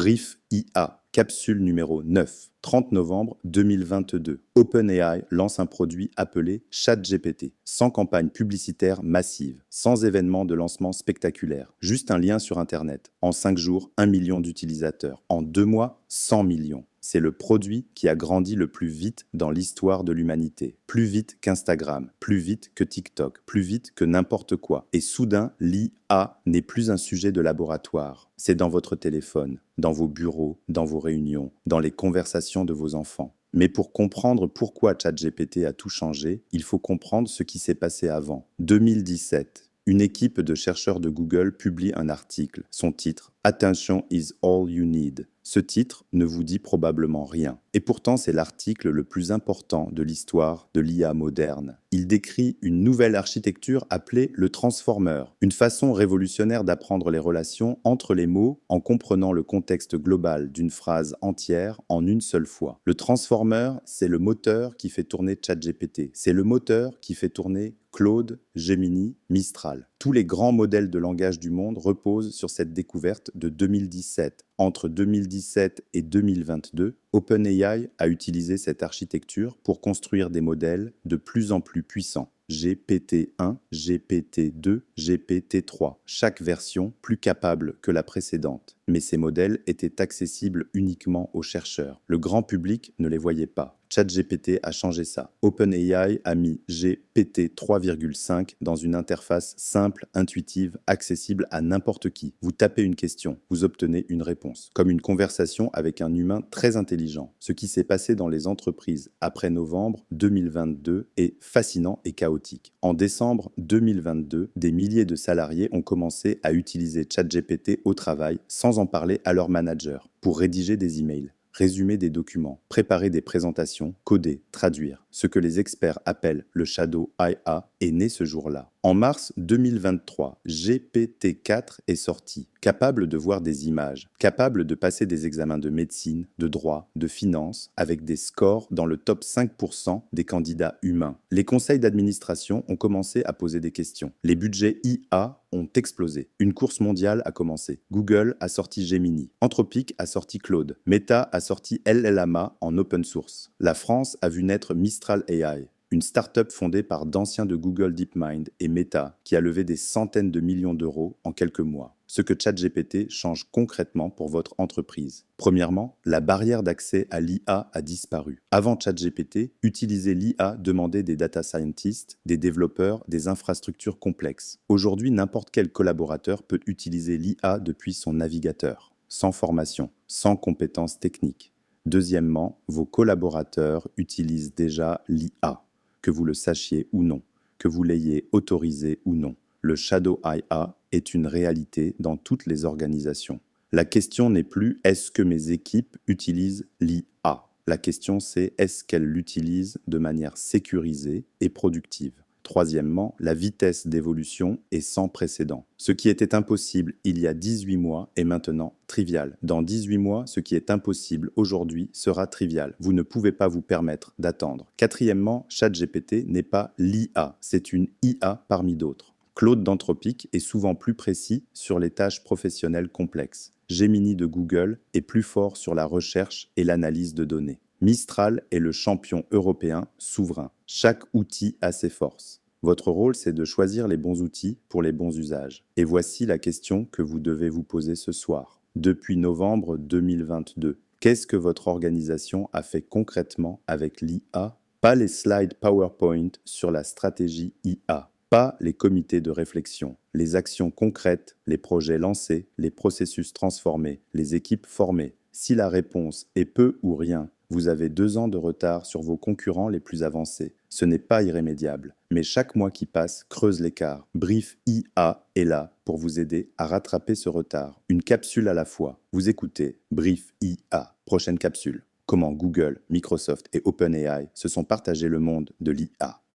Brief IA, capsule numéro 9, 30 novembre 2022. OpenAI lance un produit appelé ChatGPT, sans campagne publicitaire massive, sans événement de lancement spectaculaire, juste un lien sur Internet. En 5 jours, 1 million d'utilisateurs. En 2 mois, 100 millions. C'est le produit qui a grandi le plus vite dans l'histoire de l'humanité. Plus vite qu'Instagram, plus vite que TikTok, plus vite que n'importe quoi. Et soudain, l'IA n'est plus un sujet de laboratoire. C'est dans votre téléphone, dans vos bureaux, dans vos réunions, dans les conversations de vos enfants. Mais pour comprendre pourquoi ChatGPT a tout changé, il faut comprendre ce qui s'est passé avant. 2017. Une équipe de chercheurs de Google publie un article. Son titre, Attention is all you need. Ce titre ne vous dit probablement rien. Et pourtant, c'est l'article le plus important de l'histoire de l'IA moderne. Il décrit une nouvelle architecture appelée le transformer, une façon révolutionnaire d'apprendre les relations entre les mots en comprenant le contexte global d'une phrase entière en une seule fois. Le transformer, c'est le moteur qui fait tourner ChatGPT. C'est le moteur qui fait tourner Claude, Gemini, Mistral. Tous les grands modèles de langage du monde reposent sur cette découverte de 2017. Entre 2017 et 2022, OpenAI a utilisé cette architecture pour construire des modèles de plus en plus puissants. GPT-1, GPT-2, GPT-3, chaque version plus capable que la précédente. Mais ces modèles étaient accessibles uniquement aux chercheurs. Le grand public ne les voyait pas. ChatGPT a changé ça. OpenAI a mis GPT 3,5 dans une interface simple, intuitive, accessible à n'importe qui. Vous tapez une question, vous obtenez une réponse, comme une conversation avec un humain très intelligent. Ce qui s'est passé dans les entreprises après novembre 2022 est fascinant et chaotique. En décembre 2022, des milliers de salariés ont commencé à utiliser ChatGPT au travail sans en parler à leur manager pour rédiger des emails, résumer des documents, préparer des présentations, coder, traduire. Ce que les experts appellent le Shadow IA est né ce jour-là. En mars 2023, GPT-4 est sorti, capable de voir des images, capable de passer des examens de médecine, de droit, de finance, avec des scores dans le top 5% des candidats humains. Les conseils d'administration ont commencé à poser des questions. Les budgets IA ont explosé. Une course mondiale a commencé. Google a sorti Gemini. Anthropic a sorti Claude. Meta a sorti LLaMA en open source. La France a vu naître Mistral AI, une start-up fondée par d'anciens de Google DeepMind et Meta qui a levé des centaines de millions d'euros en quelques mois. Ce que ChatGPT change concrètement pour votre entreprise. Premièrement, la barrière d'accès à l'IA a disparu. Avant ChatGPT, utiliser l'IA demandait des data scientists, des développeurs, des infrastructures complexes. Aujourd'hui, n'importe quel collaborateur peut utiliser l'IA depuis son navigateur, sans formation, sans compétences techniques. Deuxièmement, vos collaborateurs utilisent déjà l'IA, que vous le sachiez ou non, que vous l'ayez autorisé ou non. Le Shadow IA est une réalité dans toutes les organisations. La question n'est plus « est-ce que mes équipes utilisent l'IA ?» La question c'est « est-ce qu'elles l'utilisent de manière sécurisée et productive ?» Troisièmement, la vitesse d'évolution est sans précédent. Ce qui était impossible il y a 18 mois est maintenant trivial. Dans 18 mois, ce qui est impossible aujourd'hui sera trivial. Vous ne pouvez pas vous permettre d'attendre. Quatrièmement, ChatGPT n'est pas l'IA, c'est une IA parmi d'autres. Claude d'Anthropic est souvent plus précis sur les tâches professionnelles complexes. Gemini de Google est plus fort sur la recherche et l'analyse de données. Mistral est le champion européen souverain. Chaque outil a ses forces. Votre rôle, c'est de choisir les bons outils pour les bons usages. Et voici la question que vous devez vous poser ce soir. Depuis novembre 2022, qu'est-ce que votre organisation a fait concrètement avec l'IA? Pas les slides PowerPoint sur la stratégie IA. Pas les comités de réflexion, les actions concrètes, les projets lancés, les processus transformés, les équipes formées. Si la réponse est peu ou rien, vous avez 2 ans de retard sur vos concurrents les plus avancés. Ce n'est pas irrémédiable, mais chaque mois qui passe creuse l'écart. Brief IA est là pour vous aider à rattraper ce retard. Une capsule à la fois. Vous écoutez Brief IA. Prochaine capsule. Comment Google, Microsoft et OpenAI se sont partagés le monde de l'IA.